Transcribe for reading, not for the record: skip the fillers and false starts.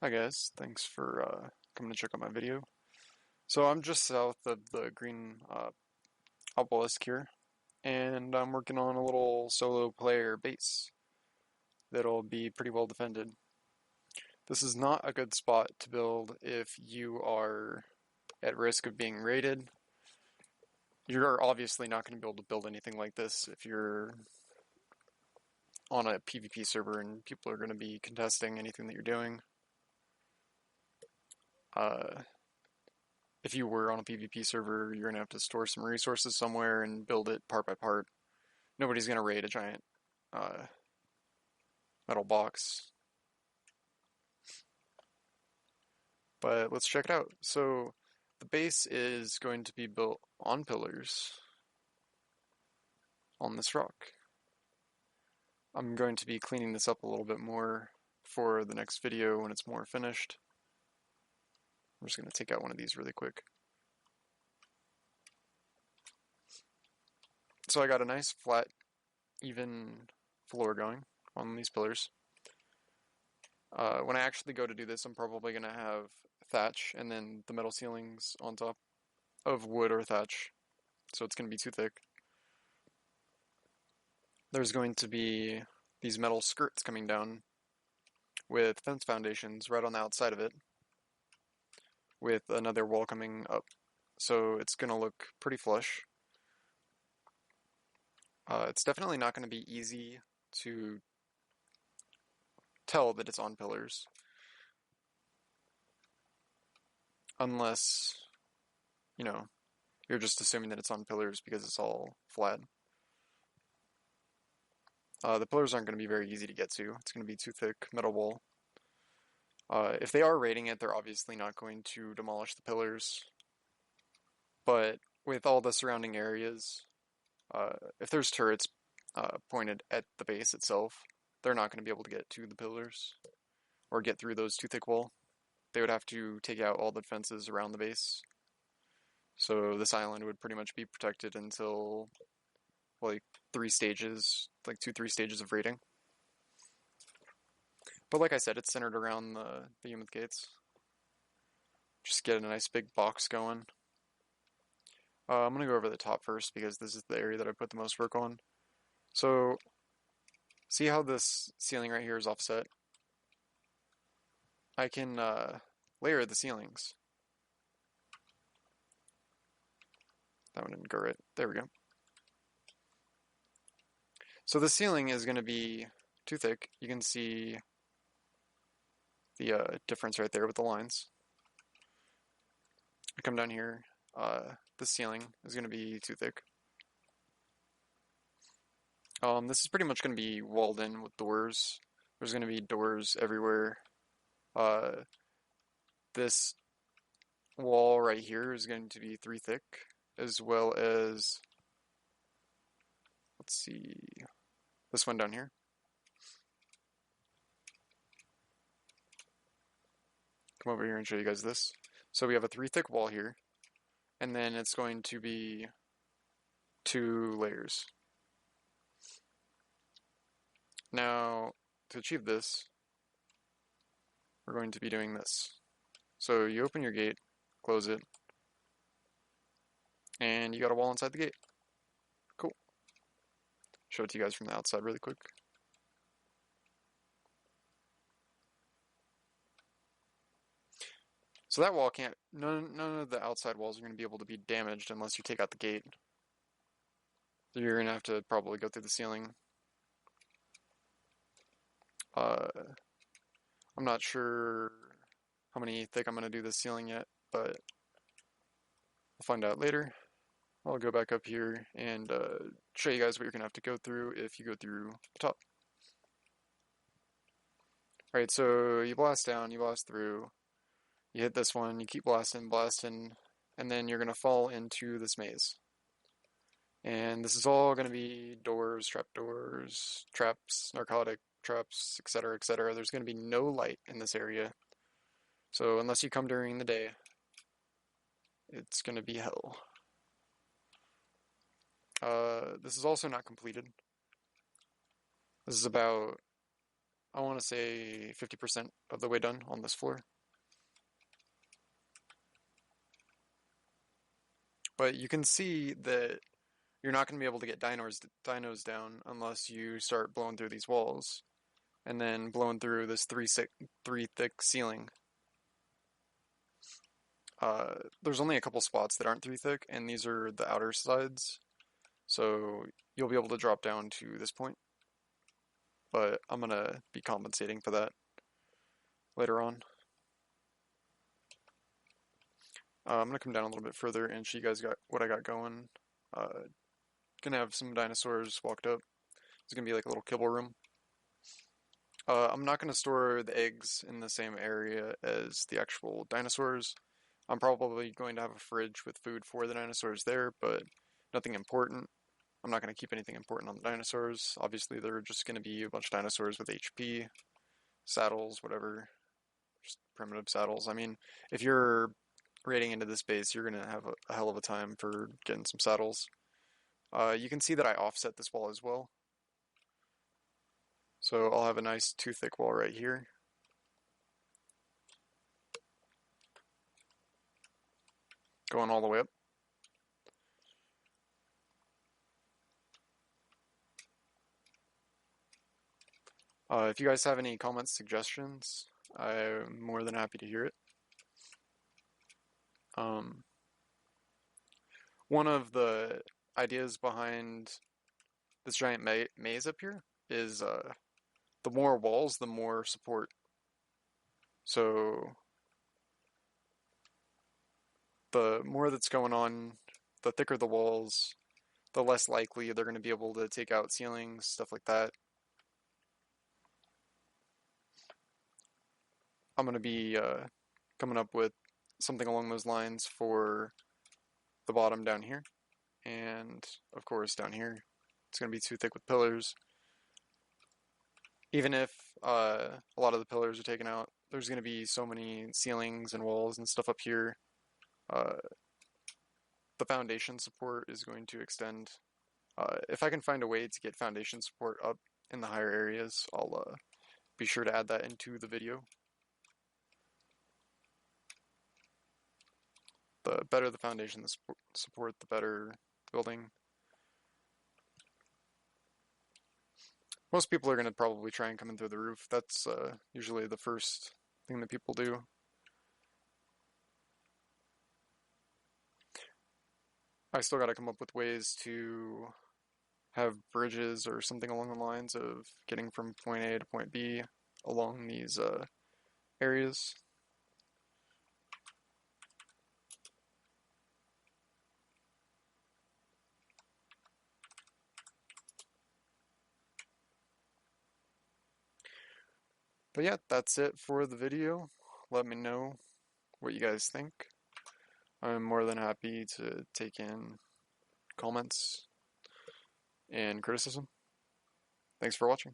Hi guys, thanks for coming to check out my video. So I'm just south of the green obelisk here, and I'm working on a little solo player base that'll be pretty well defended. This is not a good spot to build if you are at risk of being raided. You're obviously not going to be able to build anything like this if you're on a PvP server and people are going to be contesting anything that you're doing. Uh, if you were on a PvP server, you're going to have to store some resources somewhere and build it part by part. Nobody's going to raid a giant uh, metal box. But let's check it out. So the base is going to be built on pillars on this rock. I'm going to be cleaning this up a little bit more for the next video when it's more finished. I'm just going to take out one of these really quick. So I got a nice flat, even floor going on these pillars. When I actually go to do this, I'm probably going to have thatch and then the metal ceilings on top of wood or thatch, so it's going to be too thick. There's going to be these metal skirts coming down with fence foundations right on the outside of it, with another wall coming up, so it's going to look pretty flush. It's definitely not going to be easy to tell that it's on pillars, unless, you know, you're just assuming that it's on pillars because it's all flat. The pillars aren't going to be very easy to get to. It's going to be too thick metal wall. If they are raiding it, they're obviously not going to demolish the pillars. But with all the surrounding areas, if there's turrets pointed at the base itself, they're not going to be able to get to the pillars or get through those too thick wall. They would have to take out all the defenses around the base. So this island would pretty much be protected until like 3 stages, like 2, 3 stages of raiding. But like I said, it's centered around the Behemoth Gates. Just get a nice big box going. I'm going to go over the top first because this is the area that I put the most work on. So, see how this ceiling right here is offset? I can layer the ceilings. That one didn't go right. There we go. So the ceiling is going to be too thick. You can see the difference right there with the lines. I come down here. The ceiling is going to be too thick. This is pretty much going to be walled in with doors. There's going to be doors everywhere. Uh, this wall right here is going to be 3 thick, as well as, let's see, this one down here. Come over here and show you guys this. So we have a 3 thick wall here, and then it's going to be 2 layers. Now, to achieve this, we're going to be doing this. So you open your gate, close it, and you got a wall inside the gate. Cool. Show it to you guys from the outside really quick. So that wall can't, none of the outside walls are going to be able to be damaged unless you take out the gate. So you're going to have to probably go through the ceiling. I'm not sure how many thick I'm going to do this ceiling yet, but we'll find out later. I'll go back up here and show you guys what you're going to have to go through if you go through the top. Alright, so you blast down, you blast through, you hit this one, you keep blasting, and then you're going to fall into this maze. And this is all going to be doors, trapdoors, traps, narcotic traps, etc., etc. There's going to be no light in this area. So unless you come during the day, it's going to be hell. This is also not completed. This is about I want to say 50% of the way done on this floor. But you can see that you're not going to be able to get dinos down unless you start blowing through these walls and then blowing through this three thick ceiling. There's only a couple spots that aren't three thick, and these are the outer sides. So you'll be able to drop down to this point. But I'm going to be compensating for that later on. I'm going to come down a little bit further and show you guys what I got going. Gonna have some dinosaurs walked up. It's gonna be like a little kibble room. I'm not gonna store the eggs in the same area as the actual dinosaurs. I'm probably going to have a fridge with food for the dinosaurs there, but nothing important. I'm not gonna keep anything important on the dinosaurs. Obviously, they're just gonna be a bunch of dinosaurs with HP, saddles, whatever. Just primitive saddles. I mean, if you're raiding into this base, you're gonna have a hell of a time for getting some saddles. You can see that I offset this wall as well. So I'll have a nice 2 thick wall right here. Going all the way up. If you guys have any comments, suggestions, I'm more than happy to hear it. One of the ideas behind this giant maze up here is the more walls, the more support. So the more that's going on, the thicker the walls, the less likely they're going to be able to take out ceilings, stuff like that. I'm going to be coming up with something along those lines for the bottom down here. And of course down here, it's going to be too thick with pillars. Even if a lot of the pillars are taken out, there's going to be so many ceilings and walls and stuff up here. The foundation support is going to extend. If I can find a way to get foundation support up in the higher areas, I'll be sure to add that into the video. The better the foundation support, the better the building. Most people are going to probably try and come in through the roof. That's usually the first thing that people do. I still got to come up with ways to have bridges or something along the lines of getting from point A to point B along these areas. But yeah, that's it for the video. Let me know what you guys think. I'm more than happy to take in comments and criticism. Thanks for watching.